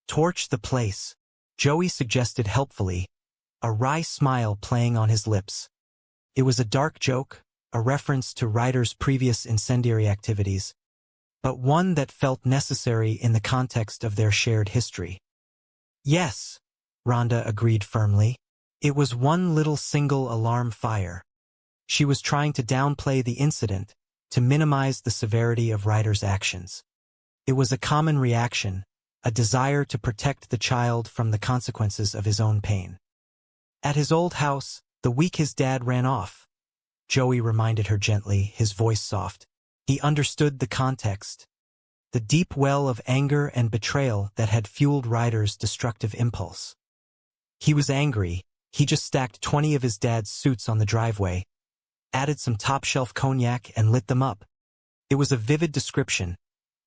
Torch the place, Joey suggested helpfully, a wry smile playing on his lips. It was a dark joke, a reference to Ryder's previous incendiary activities, but one that felt necessary in the context of their shared history. Yes, Rhonda agreed firmly. It was one little single alarm fire. She was trying to downplay the incident, to minimize the severity of Ryder's actions. It was a common reaction, a desire to protect the child from the consequences of his own pain. At his old house, the week his dad ran off, Joey reminded her gently, his voice soft. He understood the context, the deep well of anger and betrayal that had fueled Ryder's destructive impulse. He was angry. He just stacked 20 of his dad's suits on the driveway, added some top-shelf cognac and lit them up. It was a vivid description,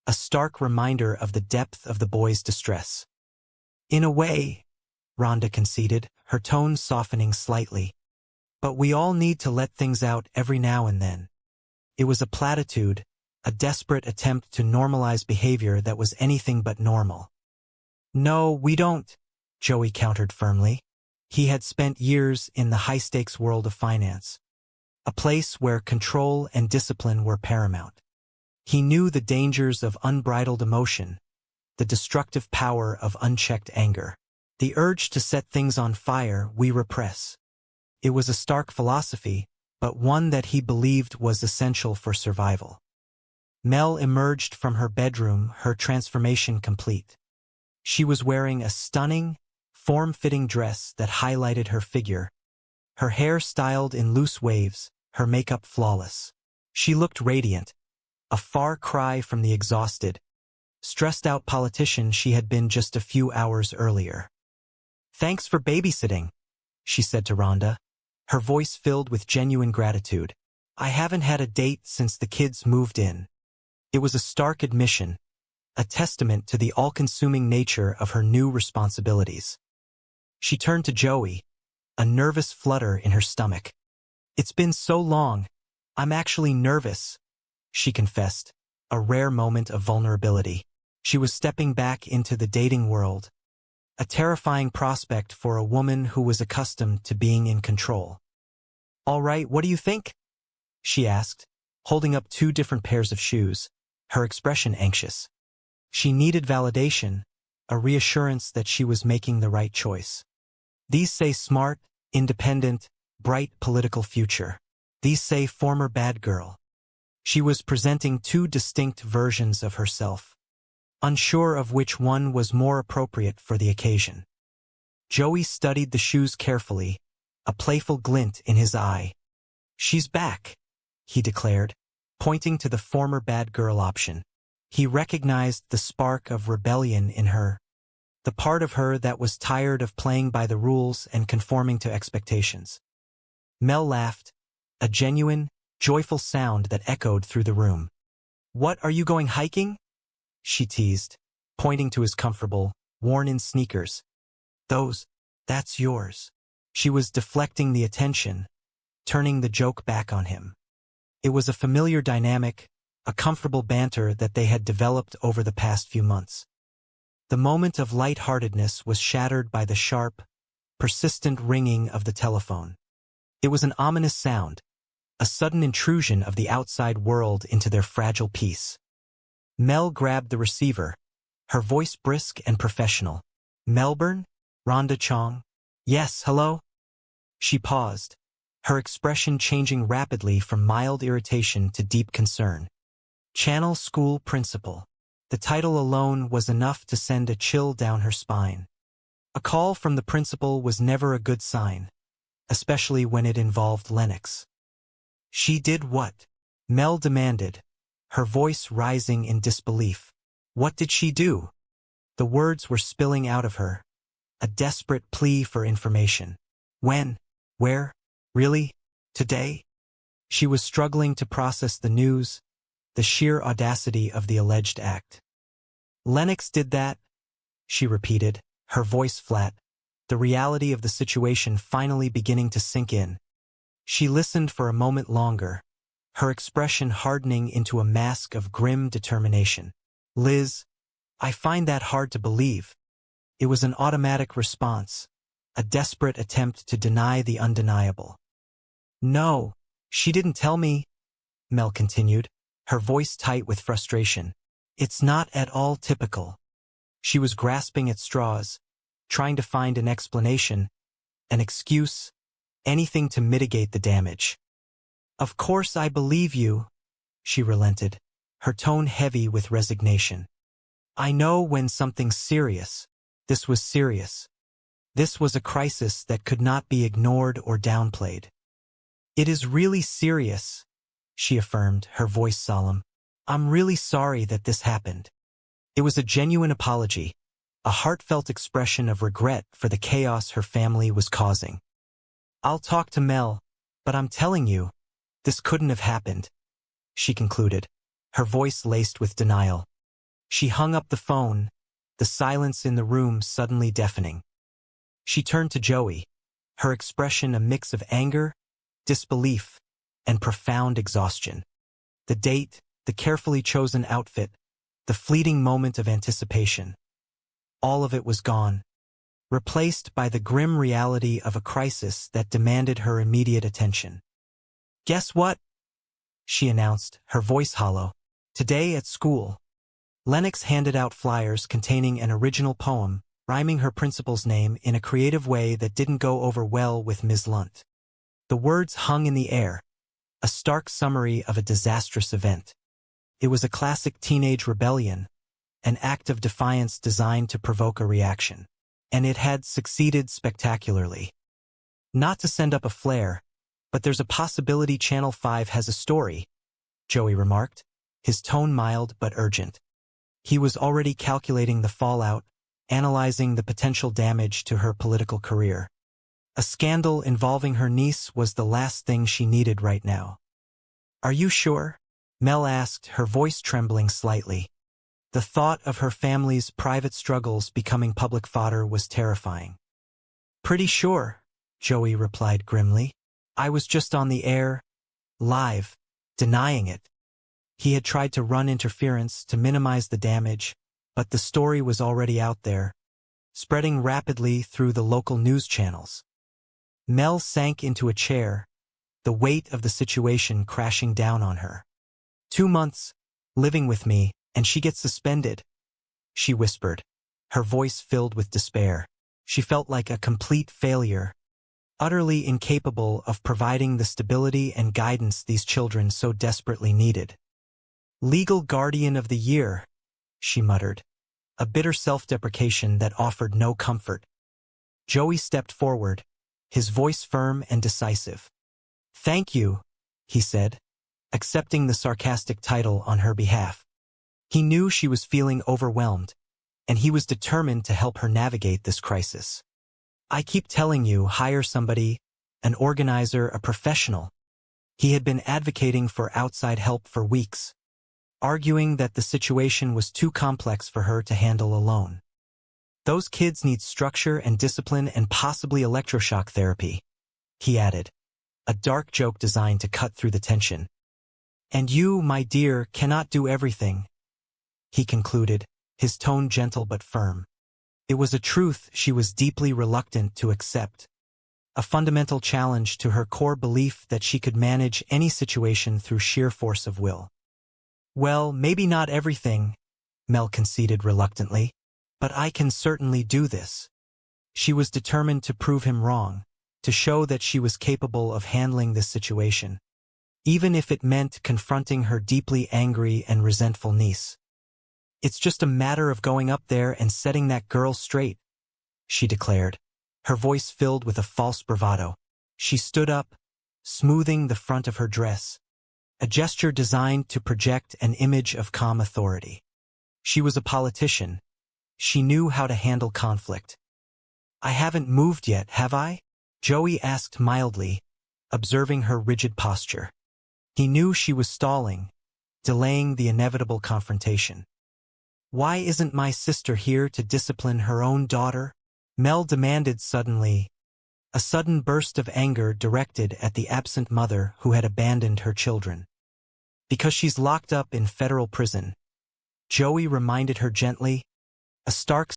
a stark reminder of the depth of the boy's distress. In a way, Rhonda conceded, her tone softening slightly. But we all need to let things out every now and then. It was a platitude, a desperate attempt to normalize behavior that was anything but normal. No, we don't, Joey countered firmly. He had spent years in the high-stakes world of finance, a place where control and discipline were paramount. He knew the dangers of unbridled emotion, the destructive power of unchecked anger, the urge to set things on fire we repress. It was a stark philosophy, but one that he believed was essential for survival. Mel emerged from her bedroom, her transformation complete. She was wearing a stunning, form-fitting dress that highlighted her figure, her hair styled in loose waves, her makeup flawless. She looked radiant, a far cry from the exhausted, stressed-out politician she had been just a few hours earlier. "Thanks for babysitting," she said to Rhonda, her voice filled with genuine gratitude. "I haven't had a date since the kids moved in." It was a stark admission, a testament to the all-consuming nature of her new responsibilities. She turned to Joey, a nervous flutter in her stomach. "It's been so long. I'm actually nervous," she confessed, a rare moment of vulnerability. She was stepping back into the dating world, a terrifying prospect for a woman who was accustomed to being in control. "All right, what do you think?" she asked, holding up 2 different pairs of shoes, her expression anxious. She needed validation, a reassurance that she was making the right choice. "These say smart, independent, bright political future. These say former bad girl." She was presenting 2 distinct versions of herself, unsure of which one was more appropriate for the occasion. Joey studied the shoes carefully, a playful glint in his eye. "She's back," he declared, pointing to the former bad girl option. He recognized the spark of rebellion in her, the part of her that was tired of playing by the rules and conforming to expectations. Mel laughed, a genuine, joyful sound that echoed through the room. "What, are you going hiking?" she teased, pointing to his comfortable, worn-in sneakers. That's yours." She was deflecting the attention, turning the joke back on him. It was a familiar dynamic, a comfortable banter that they had developed over the past few months. The moment of light-heartedness was shattered by the sharp, persistent ringing of the telephone. It was an ominous sound, a sudden intrusion of the outside world into their fragile peace. Mel grabbed the receiver, her voice brisk and professional. "Melbourne? Rhonda Chong? Yes, hello?" She paused, her expression changing rapidly from mild irritation to deep concern. Channel School Principal. The title alone was enough to send a chill down her spine. A call from the principal was never a good sign, especially when it involved Lennox. "She did what?" Mel demanded, her voice rising in disbelief. "What did she do?" The words were spilling out of her, a desperate plea for information. "When? Where? Really? Today?" She was struggling to process the news, the sheer audacity of the alleged act. "Lennox did that," she repeated, her voice flat, the reality of the situation finally beginning to sink in. She listened for a moment longer, her expression hardening into a mask of grim determination. "Liz, I find that hard to believe. It was an automatic response, a desperate attempt to deny the undeniable. No, she didn't tell me, Mel continued, her voice tight with frustration. It's not at all typical. She was grasping at straws, trying to find an explanation, an excuse, anything to mitigate the damage. Of course I believe you, she relented, her tone heavy with resignation. I know when something's serious. This was serious. This was a crisis that could not be ignored or downplayed. It is really serious, she affirmed, her voice solemn. I'm really sorry that this happened. It was a genuine apology, a heartfelt expression of regret for the chaos her family was causing. I'll talk to Mel, but I'm telling you, this couldn't have happened, she concluded, her voice laced with denial. She hung up the phone, the silence in the room suddenly deafening. She turned to Joey, her expression a mix of anger, disbelief, and profound exhaustion. The date, the carefully chosen outfit, the fleeting moment of anticipation. All of it was gone, replaced by the grim reality of a crisis that demanded her immediate attention. Guess what? She announced, her voice hollow. Today at school, Lennox handed out flyers containing an original poem, rhyming her principal's name in a creative way that didn't go over well with Ms. Lunt. The words hung in the air, a stark summary of a disastrous event. It was a classic teenage rebellion, an act of defiance designed to provoke a reaction. And it had succeeded spectacularly. Not to send up a flare, but there's a possibility Channel 5 has a story, Joey remarked, his tone mild but urgent. He was already calculating the fallout, analyzing the potential damage to her political career. A scandal involving her niece was the last thing she needed right now. Are you sure? Mel asked, her voice trembling slightly. The thought of her family's private struggles becoming public fodder was terrifying. Pretty sure, Joey replied grimly. I was just on the air, live, denying it. He had tried to run interference to minimize the damage, but the story was already out there, spreading rapidly through the local news channels. Mel sank into a chair, the weight of the situation crashing down on her. 2 months, living with me, and she gets suspended, she whispered, her voice filled with despair. She felt like a complete failure, utterly incapable of providing the stability and guidance these children so desperately needed. Legal guardian of the year, she muttered, a bitter self-deprecation that offered no comfort. Joey stepped forward, his voice firm and decisive. Thank you, he said, accepting the sarcastic title on her behalf. He knew she was feeling overwhelmed, and he was determined to help her navigate this crisis. I keep telling you, hire somebody, an organizer, a professional. He had been advocating for outside help for weeks, arguing that the situation was too complex for her to handle alone. Those kids need structure and discipline and possibly electroshock therapy, he added, a dark joke designed to cut through the tension. And you, my dear, cannot do everything, he concluded, his tone gentle but firm. It was a truth she was deeply reluctant to accept, a fundamental challenge to her core belief that she could manage any situation through sheer force of will. Well, maybe not everything, Mel conceded reluctantly, but I can certainly do this. She was determined to prove him wrong, to show that she was capable of handling this situation, even if it meant confronting her deeply angry and resentful niece. It's just a matter of going up there and setting that girl straight, she declared, her voice filled with a false bravado. She stood up, smoothing the front of her dress, a gesture designed to project an image of calm authority. She was a politician. She knew how to handle conflict. I haven't moved yet, have I? Joey asked mildly, observing her rigid posture. He knew she was stalling, delaying the inevitable confrontation. Why isn't my sister here to discipline her own daughter? Mel demanded suddenly, a sudden burst of anger directed at the absent mother who had abandoned her children. Because she's locked up in federal prison, Joey reminded her gently. A stark